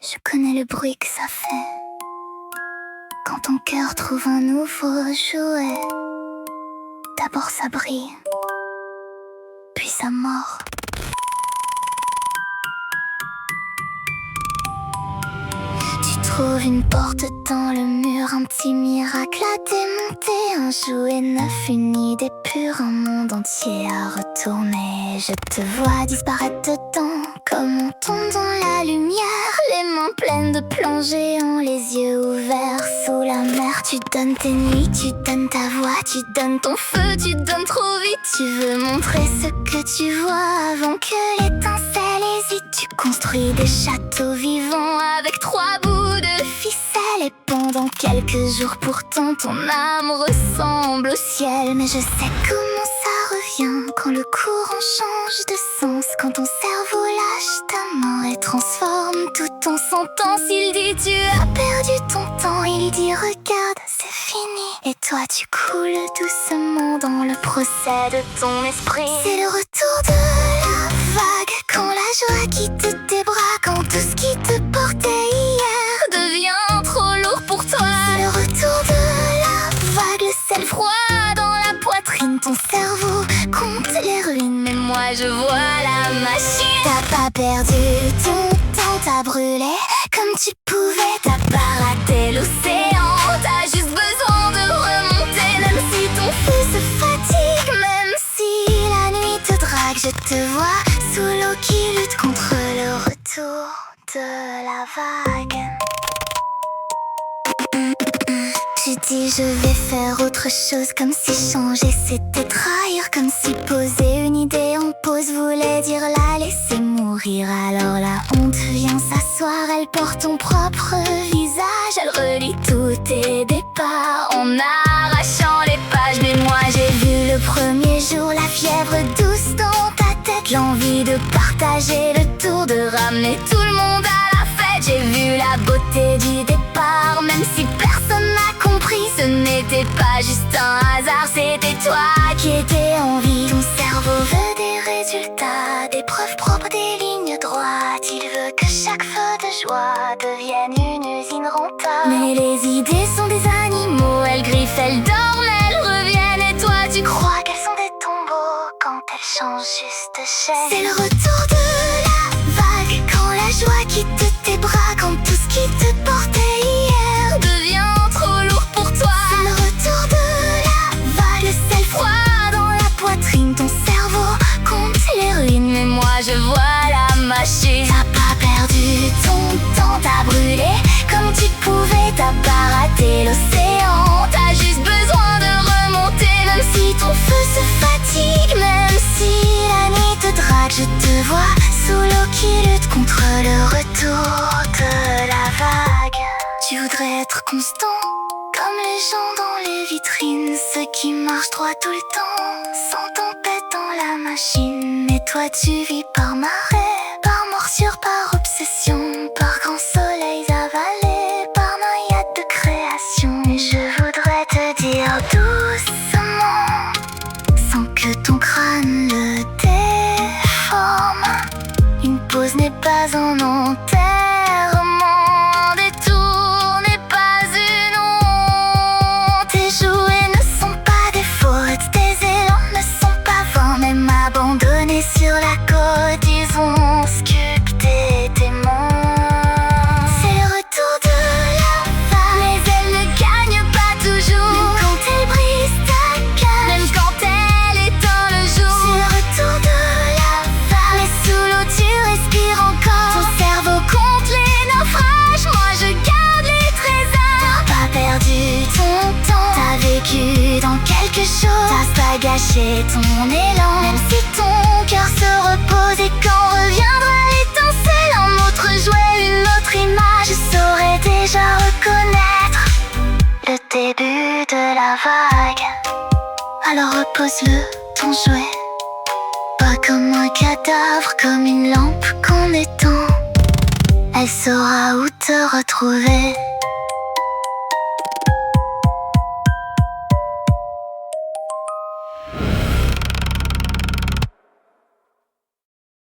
Je connais le bruit que ça fait quand ton cœur trouve un nouveau jouet. D'abord ça brille, puis ça mord. Tu trouves une porte dans le mur, un petit miracle à démonter, un jouet neuf, une idée pure, un monde entier à retourner. Je te vois disparaître dedans, comme on tombe dans la lumière, les mains pleines de plans géants, les yeux ouverts sous la mer. Tu donnes tes nuits, tu donnes ta voix, tu donnes ton feu, tu donnes trop vite. Tu veux montrer ce que tu vois avant que l'étincelle hésite. Tu construis des châteaux vivants avec 3 bouts de ficelle, et pendant quelques jours pourtant ton âme ressemble au ciel. Mais je sais comment ça revient quand le courant change de sens, quand ton cerveau lâche ta main et transforme tout en sentence. Il dit tu as perdu ton temps, il dit regarde c'est fini, et toi tu coules doucement dans le procès de ton esprit. C'est le retour de la vague, quand la joie quitte tes bras, quand tout ce qui te portait hier devient trop lourd pour toi. C'est le retour de la vague, le sel froid dans la poitrine, ton cerveau compte les ruines, mais moi je vois la machine. T'as pas perdu ton temps, t'as brûlé comme tu pouvais, t'as pas raté l'océan, t'as juste besoin de remonter. Même si ton feu se fatigue, même si la nuit te drague, je te vois sous l'eau qui lutte contre le retour de la vague. Tu dis je vais faire autre chose, comme si changer c'était trahir, comme si poser une idée en pause voulait dire la laisser mourir. Alors la honte vient s'asseoir, elle porte ton propre visage, elle relie tous tes départs en arrachant les pages. Mais moi j'ai vu le premier jour la fièvre douce dans ta tête, l'envie de partager le tour, de ramener tout le monde à la fête. J'ai vu la beauté du départ, même si personne n'a compris. Ce n'était pas juste un hasard, c'était toi qui étais en vie. Ton cerveau veut des résultats, des preuves propres, des lignes droites. Il veut que chaque feu de joie devienne une usine rentable. Mais les idées sont des animaux, elles griffent, elles dorment, elles reviennent. Et toi tu crois qu'elles sont des tombeaux quand elles changent juste de chair. C'est le retour de la vague, quand la joie quitte tes bras, quand tout ce qui te portait hier devient trop lourd pour toi. C'est le retour de la vague, le sel froid dans la poitrine, ton cerveau compte les ruines, mais moi je vois la machine. T'as pas perdu ton temps, t'as brûlé comme tu pouvais, t'as pas raté l'océan, t'as juste besoin de remonter. Même si ton feu se fatigue, même si la nuit te drague, je te vois sous l'eau qui lutte contre le retour de la vague. Tu voudrais être constant, comme les gens dans les vitrines, ceux qui marchent droit tout le temps, sans tempête dans la machine. Mais toi tu vis par marée, par morsure, par obsession, par grand soleil avalé, par noyade de création. Et je voudrais te dire doucement, sans que ton crâne le déforme, une pause n'est pas un enterrement, détour n'est pas une honte. Tes jouets ne sont pas des fautes, tes élans ne sont pas vains, même abandonnés sur la côte, ils ont sculpté tes monts. C'est le retour de la vague, mais elle ne gagne pas toujours, même quand elle brise ta cage, même quand elle éteint le jour. C'est le retour de la vague, mais sous l'eau tu respires encore, ton cerveau compte les naufrages, moi je garde les trésors. T'as pas perdu ton temps, t'as vécu dans quelque chose, t'as pas gâché ton élan. Même si ton cœur se repose, et quand reviendra l'étincelle, un autre jouet, une autre image, je saurais déjà reconnaître le début de la vague. Alors repose-le, ton jouet, pas comme un cadavre, comme une lampe qu'on étend. Elle saura où te retrouver.